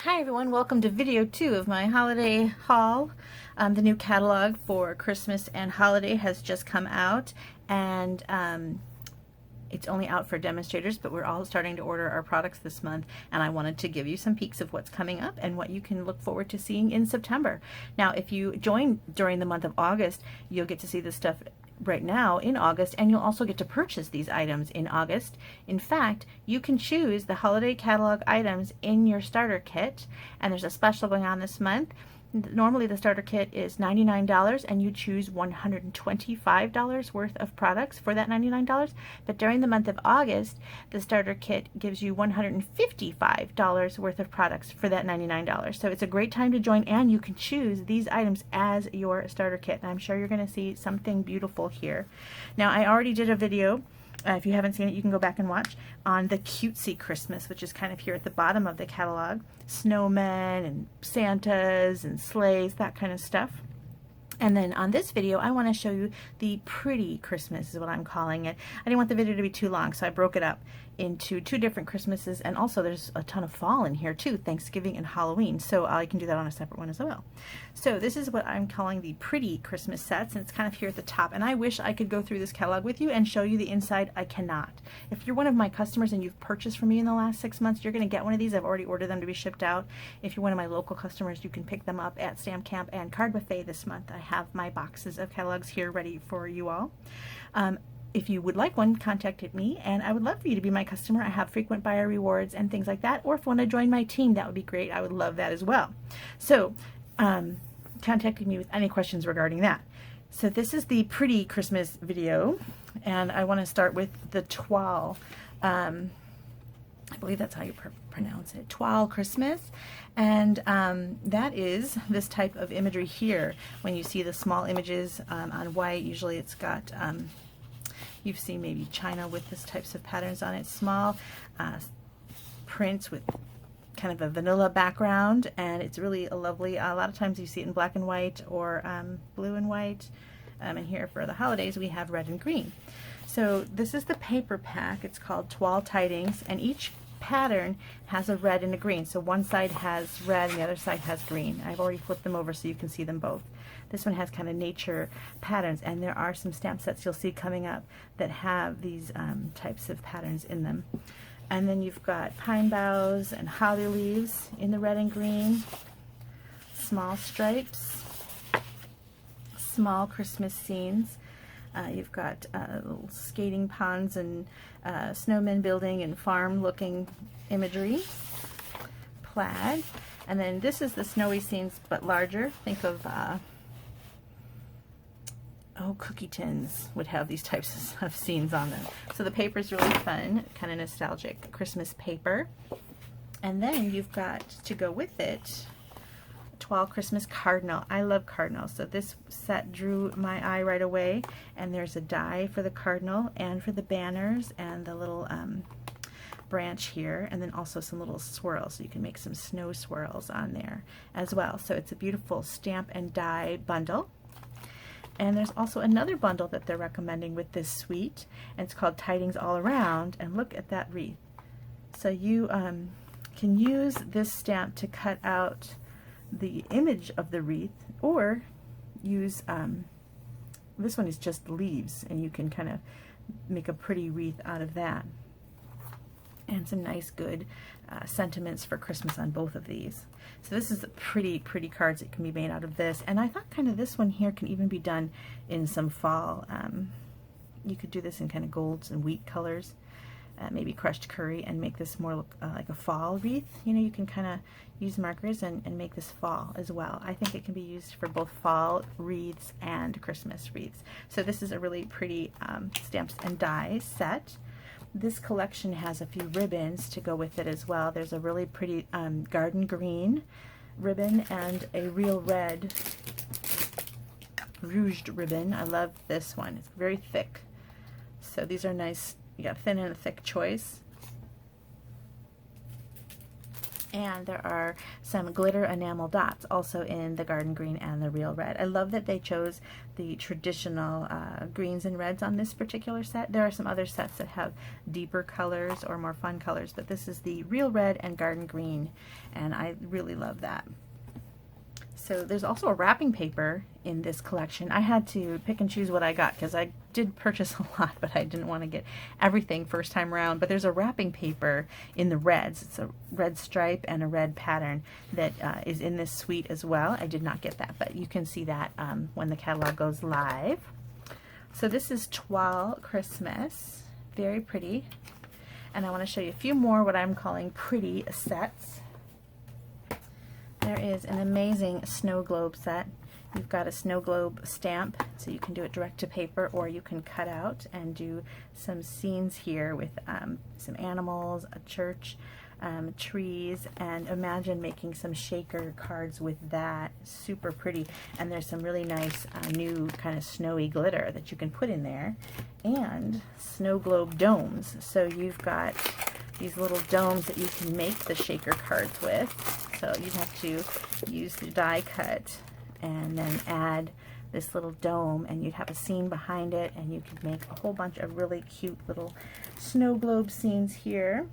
Hi everyone, welcome to video 2 of my holiday haul. The new catalog for Christmas and holiday has just come out, and it's only out for demonstrators, but we're all starting to order our products this month, and I wanted to give you some peeks of what's coming up and what you can look forward to seeing in September. Now, if you join during the month of August, you'll get to see this stuff right now in August, and you'll also get to purchase these items in August. In fact, you can choose the holiday catalog items in your starter kit, and there's a special going on this month. Normally the starter kit is $99 and you choose $125 worth of products for that $99, but during the month of August the starter kit gives you $155 worth of products for that $99. So it's a great time to join, and you can choose these items as your starter kit, and I'm sure you're going to see something beautiful here. Now, I already did a video, if you haven't seen it, you can go back and watch, on the cutesy Christmas, which is kind of here at the bottom of the catalog. Snowmen and Santas and sleighs, that kind of stuff. And then on this video, I want to show you the pretty Christmas, is what I'm calling it. I didn't want the video to be too long, so I broke it up into 2 different Christmases, and also there's a ton of fall in here too, Thanksgiving and Halloween, so I can do that on a separate one as well. So this is what I'm calling the pretty Christmas sets, and it's kind of here at the top, and I wish I could go through this catalog with you and show you the inside. I cannot. If you're one of my customers and you've purchased from me in the last 6 months, you're going to get one of these. I've already ordered them to be shipped out. If you're one of my local customers, you can pick them up at Stamp Camp and Card Buffet this month. I have my boxes of catalogs here ready for you all. If you would like one, contact me, and I would love for you to be my customer. I have frequent buyer rewards and things like that, or if you want to join my team, that would be great. I would love that as well. So contact me with any questions regarding that. So this is the pretty Christmas video, and I want to start with the toile. I believe that's how you pronounce it, toile Christmas, and that is this type of imagery here. When you see the small images on white, usually it's got you've seen maybe China with this types of patterns on it, small prints with kind of a vanilla background, and it's really a lovely, a lot of times you see it in black and white or blue and white, and here for the holidays we have red and green. So this is the paper pack. It's called Toile Tidings, and each pattern has a red and a green. So one side has red and the other side has green. I've already flipped them over so you can see them both. This one has kind of nature patterns, and there are some stamp sets you'll see coming up that have these types of patterns in them. And then you've got pine boughs and holly leaves in the red and green, small stripes, small Christmas scenes. You've got little skating ponds and snowmen building and farm looking imagery, plaid, and then this is the snowy scenes but larger. Think of cookie tins would have these types of scenes on them. So the paper is really fun, kind of nostalgic Christmas paper. And then you've got, to go with it, Toile Christmas Cardinal. I love Cardinal, so this set drew my eye right away, and there's a die for the Cardinal and for the banners and the little branch here, and then also some little swirls, so you can make some snow swirls on there as well. So it's a beautiful stamp and die bundle. And there's also another bundle that they're recommending with this suite, and it's called Tidings All Around, and look at that wreath. So you can use this stamp to cut out the image of the wreath, or use this one is just leaves, and you can kind of make a pretty wreath out of that, and some nice good sentiments for Christmas on both of these. So this is pretty cards that can be made out of this, and I thought kind of this one here can even be done in some fall. You could do this in kind of golds and wheat colors, maybe crushed curry, and make this more look like a fall wreath. You know, you can kind of use markers and make this fall as well. I think it can be used for both fall wreaths and Christmas wreaths. So this is a really pretty stamps and die set. This collection has a few ribbons to go with it as well. There's a really pretty garden green ribbon and a real red rouged ribbon. I love this one. It's very thick. So these are nice. You got a thin and a thick choice. And there are some glitter enamel dots also in the garden green and the real red. I love that they chose the traditional greens and reds on this particular set. There are some other sets that have deeper colors or more fun colors, but this is the real red and garden green, and I really love that. So there's also a wrapping paper in this collection. I had to pick and choose what I got because I did purchase a lot, but I didn't want to get everything first time around. But there's a wrapping paper in the reds. It's a red stripe and a red pattern that is in this suite as well. I did not get that, but you can see that when the catalog goes live. So this is Toile Christmas. Very pretty. And I want to show you a few more what I'm calling pretty sets. There is an amazing snow globe set. You've got a snow globe stamp, so you can do it direct to paper, or you can cut out and do some scenes here with some animals, a church, trees, and imagine making some shaker cards with that. Super pretty. And there's some really nice new kind of snowy glitter that you can put in there, and snow globe domes. So you've got these little domes that you can make the shaker cards with. So you have to use the die cut and then add this little dome, and you'd have a scene behind it, and you could make a whole bunch of really cute little snow globe scenes here.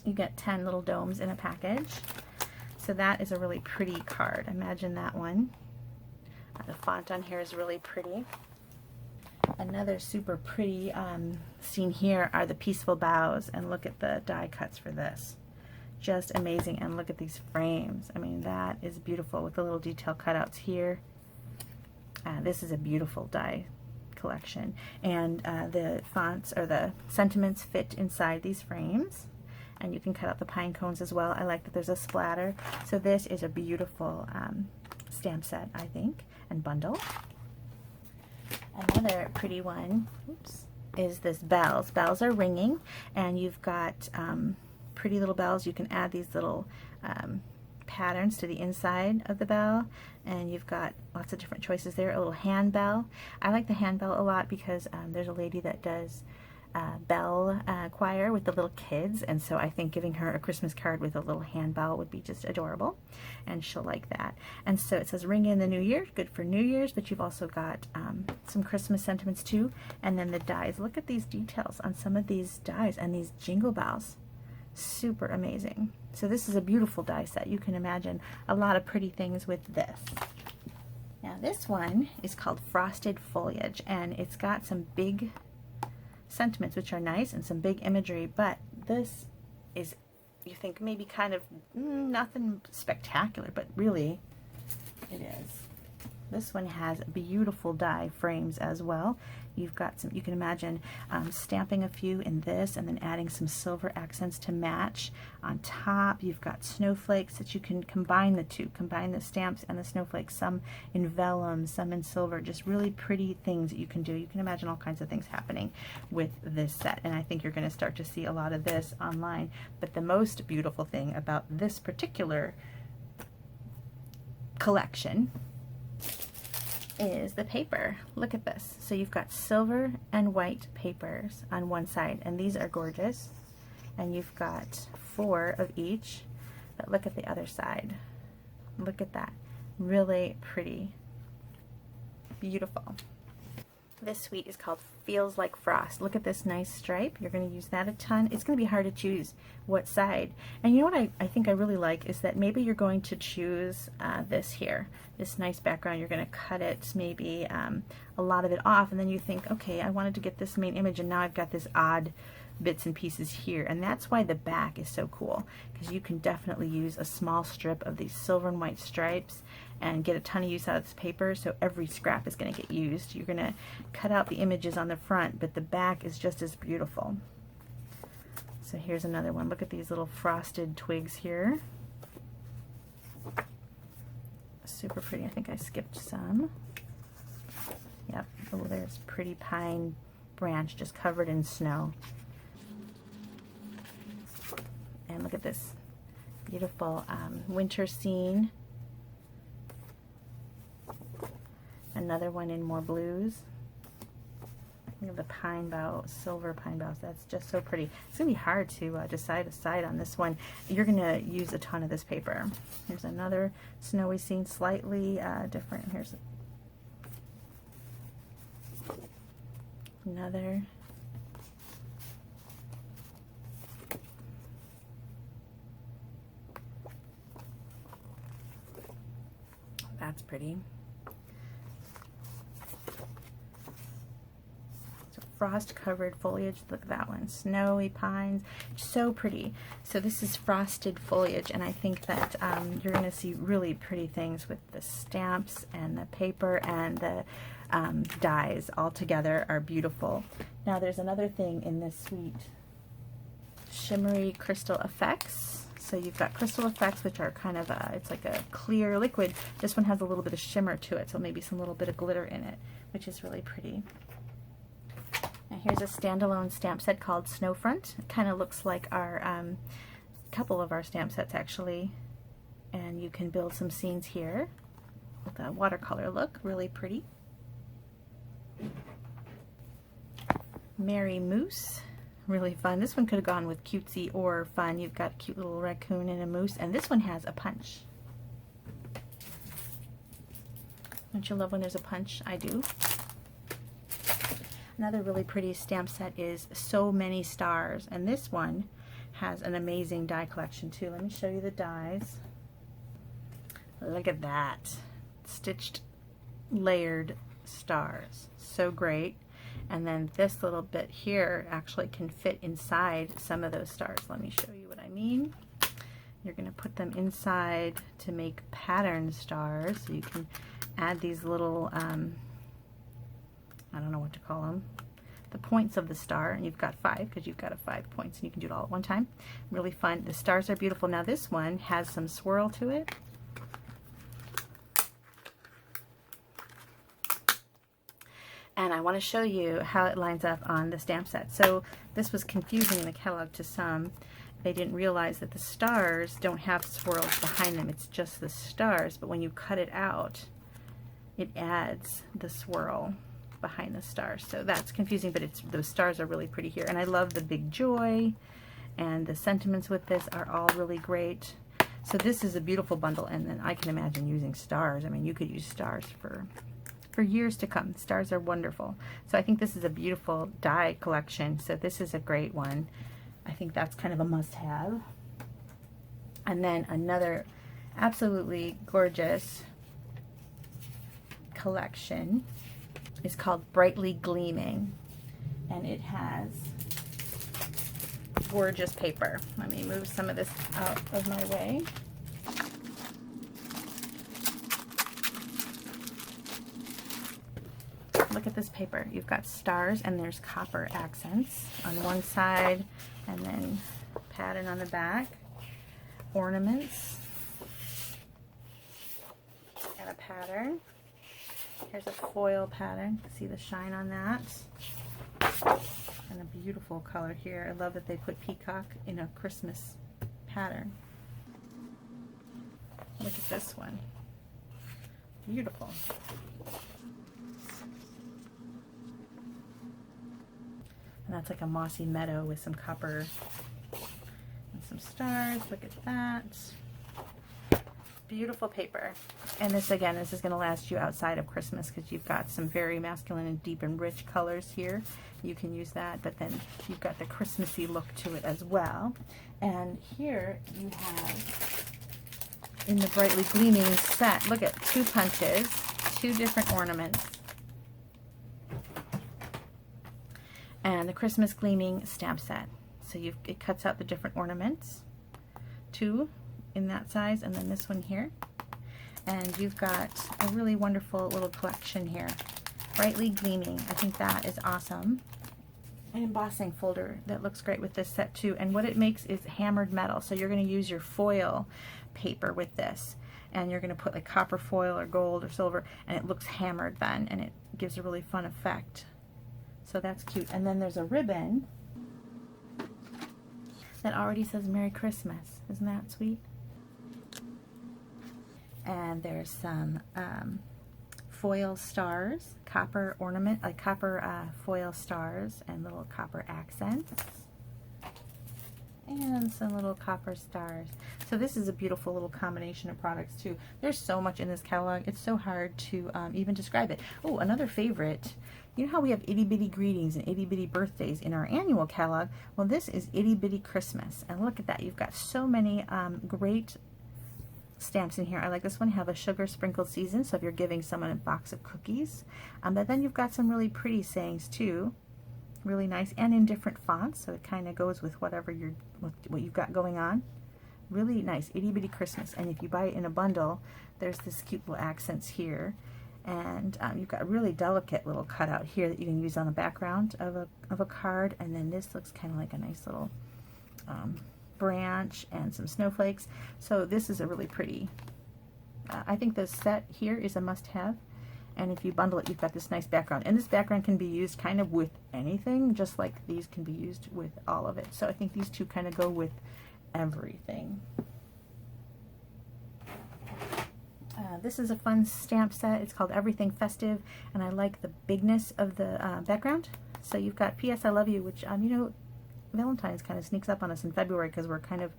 You get 10 little domes in a package. So that is a really pretty card. Imagine that one. The font on here is really pretty. Another super pretty scene here are the peaceful boughs, and look at the die cuts for this. Just amazing. And look at these frames. I mean, that is beautiful with the little detail cutouts here. This is a beautiful die collection, and the fonts or the sentiments fit inside these frames, and you can cut out the pine cones as well. I like that there's a splatter. So this is a beautiful stamp set, I think, and bundle. Another pretty one, oops, is this bells. Bells are ringing, and you've got pretty little bells. You can add these little patterns to the inside of the bell, and you've got lots of different choices there. A little hand bell. I like the hand bell a lot because there's a lady that does bell choir with the little kids, and so I think giving her a Christmas card with a little hand bell would be just adorable, and she'll like that. And so it says ring in the new year, good for New Year's, but you've also got some Christmas sentiments too. And then the dies. Look at these details on some of these dies and these jingle bells. Super amazing. So this is a beautiful die set. You can imagine a lot of pretty things with this. Now this one is called Frosted Foliage, and it's got some big sentiments which are nice and some big imagery, but this is, you think maybe kind of nothing spectacular, but really it is. This one has beautiful die frames as well. You've got some, you can imagine stamping a few in this and then adding some silver accents to match. On top, you've got snowflakes that you can combine the two, combine the stamps and the snowflakes, some in vellum, some in silver, just really pretty things that you can do. You can imagine all kinds of things happening with this set, and I think you're going to start to see a lot of this online. But the most beautiful thing about this particular collection is the paper. Look at this. So you've got silver and white papers on one side, and these are gorgeous, and you've got 4 of each. But look at the other side. Look at that. Really pretty. Beautiful. This suite is called Feels Like Frost. Look at this nice stripe. You're going to use that a ton. It's going to be hard to choose what side. And you know what I think I really like is that maybe you're going to choose this here, this nice background. You're going to cut it, maybe a lot of it off, and then you think, okay, I wanted to get this main image, and now I've got this odd bits and pieces here. And that's why the back is so cool, because you can definitely use a small strip of these silver and white stripes and get a ton of use out of this paper, so every scrap is going to get used. You're going to cut out the images on the front, but the back is just as beautiful. So here's another one. Look at these little frosted twigs here. Super pretty. I think I skipped some. Yep. Oh, there's pretty pine branch just covered in snow. And look at this beautiful winter scene. Another one in more blues. Look at the pine bough, silver pine boughs. That's just so pretty. It's going to be hard to decide on this one. You're going to use a ton of this paper. Here's another snowy scene, slightly different. Here's another. That's pretty. Frost-covered foliage. Look at that one. Snowy pines. So pretty. So this is frosted foliage, and I think that you're going to see really pretty things with the stamps and the paper and the dies all together are beautiful. Now there's another thing in this sweet shimmery crystal effects. So you've got crystal effects, which are kind of it's like a clear liquid. This one has a little bit of shimmer to it, so maybe some little bit of glitter in it, which is really pretty. And here's a standalone stamp set called Snowfront. It kind of looks like our couple of our stamp sets actually, and you can build some scenes here with a watercolor look. Really pretty. Merry Moose. Really fun. This one could have gone with cutesy or fun. You've got a cute little raccoon and a moose, and this one has a punch. Don't you love when there's a punch? I do. Another really pretty stamp set is So Many Stars, and this one has an amazing die collection too. Let me show you the dies. Look at that. Stitched, layered stars. So great. And then this little bit here actually can fit inside some of those stars. Let me show you what I mean. You're going to put them inside to make pattern stars. So you can add these little I don't know what to call them, the points of the star, and you've got 5 because you've got 5 points, and you can do it all at one time. Really fun. The stars are beautiful. Now this one has some swirl to it. And I want to show you how it lines up on the stamp set. So this was confusing in the catalog to some. They didn't realize that the stars don't have swirls behind them. It's just the stars, but when you cut it out, it adds the swirl behind the stars. So that's confusing, but those stars are really pretty here. And I love the big joy, and the sentiments with this are all really great. So this is a beautiful bundle, and then I can imagine using stars. I mean, you could use stars for years to come. Stars are wonderful. So I think this is a beautiful die collection. So this is a great one. I think that's kind of a must-have. And then another absolutely gorgeous collection is called Brightly Gleaming, and it has gorgeous paper. Let me move some of this out of my way. Look at this paper. You've got stars, and there's copper accents on one side, and then pattern on the back, ornaments, and a pattern. Here's a foil pattern. See the shine on that? And a beautiful color here. I love that they put peacock in a Christmas pattern. Look at this one. Beautiful. And that's like a mossy meadow with some copper and some stars. Look at that. Beautiful paper. And this, again, this is going to last you outside of Christmas because you've got some very masculine and deep and rich colors here. You can use that, but then you've got the Christmassy look to it as well. And here you have, in the Brightly Gleaming set, look at 2 punches, 2 different ornaments, and the Christmas Gleaming stamp set. So it cuts out the different ornaments, 2 in that size, and then this one here. And you've got a really wonderful little collection here. Brightly Gleaming. I think that is awesome. An embossing folder that looks great with this set too. And what it makes is hammered metal. So you're going to use your foil paper with this. And you're going to put like copper foil or gold or silver, and it looks hammered then, and it gives a really fun effect. So that's cute. And then there's a ribbon that already says Merry Christmas. Isn't that sweet? And there's some foil stars, copper ornament, like copper foil stars and little copper accents. And some little copper stars. So this is a beautiful little combination of products too. There's so much in this catalog. It's so hard to even describe it. Oh, another favorite. You know how we have itty bitty greetings and itty bitty birthdays in our annual catalog? Well, this is itty bitty Christmas. And look at that. You've got so many great stamps in here. I like this one. Have a sugar sprinkled season. So if you're giving someone a box of cookies. But then you've got some really pretty sayings too. Really nice, and in different fonts, so it kind of goes with whatever what you've got going on. Really nice, itty bitty Christmas. And if you buy it in a bundle, there's this cute little accents here, and you've got a really delicate little cutout here that you can use on the background of a card. And then this looks kind of like a nice little branch and some snowflakes. So this is a really pretty. I think the set here is a must-have. And if you bundle it, you've got this nice background. And this background can be used kind of with anything, just like these can be used with all of it. So I think these two kind of go with everything. This is a fun stamp set. It's called Everything Festive, and I like the bigness of the background. So you've got P.S. I Love You, which, you know, Valentine's kind of sneaks up on us in February because we're kind of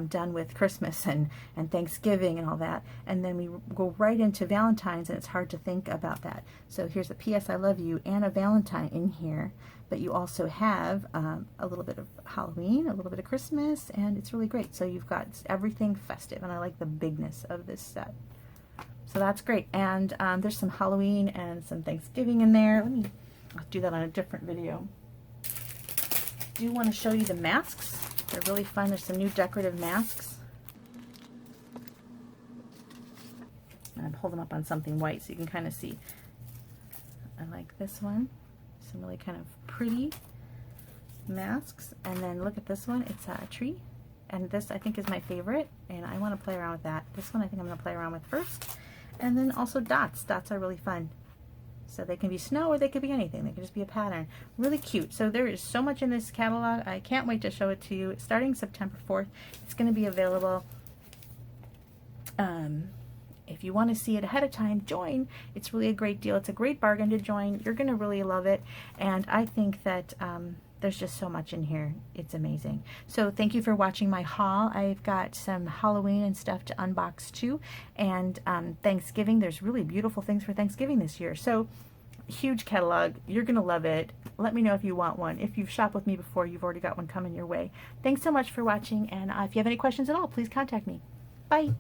done with Christmas and Thanksgiving and all that, and then we go right into Valentine's, and it's hard to think about that. So here's a P.S. I Love You and a Valentine in here, but you also have a little bit of Halloween, a little bit of Christmas, and it's really great. So you've got everything festive, and I like the bigness of this set. So that's great. And there's some Halloween and some Thanksgiving in there. I'll do that on a different video. I do want to show you the masks. They're really fun. There's some new decorative masks. And I'll hold them up on something white so you can kind of see. I like this one. Some really kind of pretty masks. And then look at this one. It's a tree. And this I think is my favorite. And I want to play around with that. This one I think I'm going to play around with first. And then also dots. Dots are really fun. So they can be snow or they could be anything. They can just be a pattern. Really cute. So there is so much in this catalog. I can't wait to show it to you. Starting September 4th, it's going to be available. If you want to see it ahead of time, join. It's really a great deal. It's a great bargain to join. You're going to really love it. And I think that there's just so much in here. It's amazing. So thank you for watching my haul. I've got some Halloween and stuff to unbox too. And Thanksgiving, there's really beautiful things for Thanksgiving this year. So huge catalog. You're going to love it. Let me know if you want one. If you've shopped with me before, you've already got one coming your way. Thanks so much for watching. And if you have any questions at all, please contact me. Bye.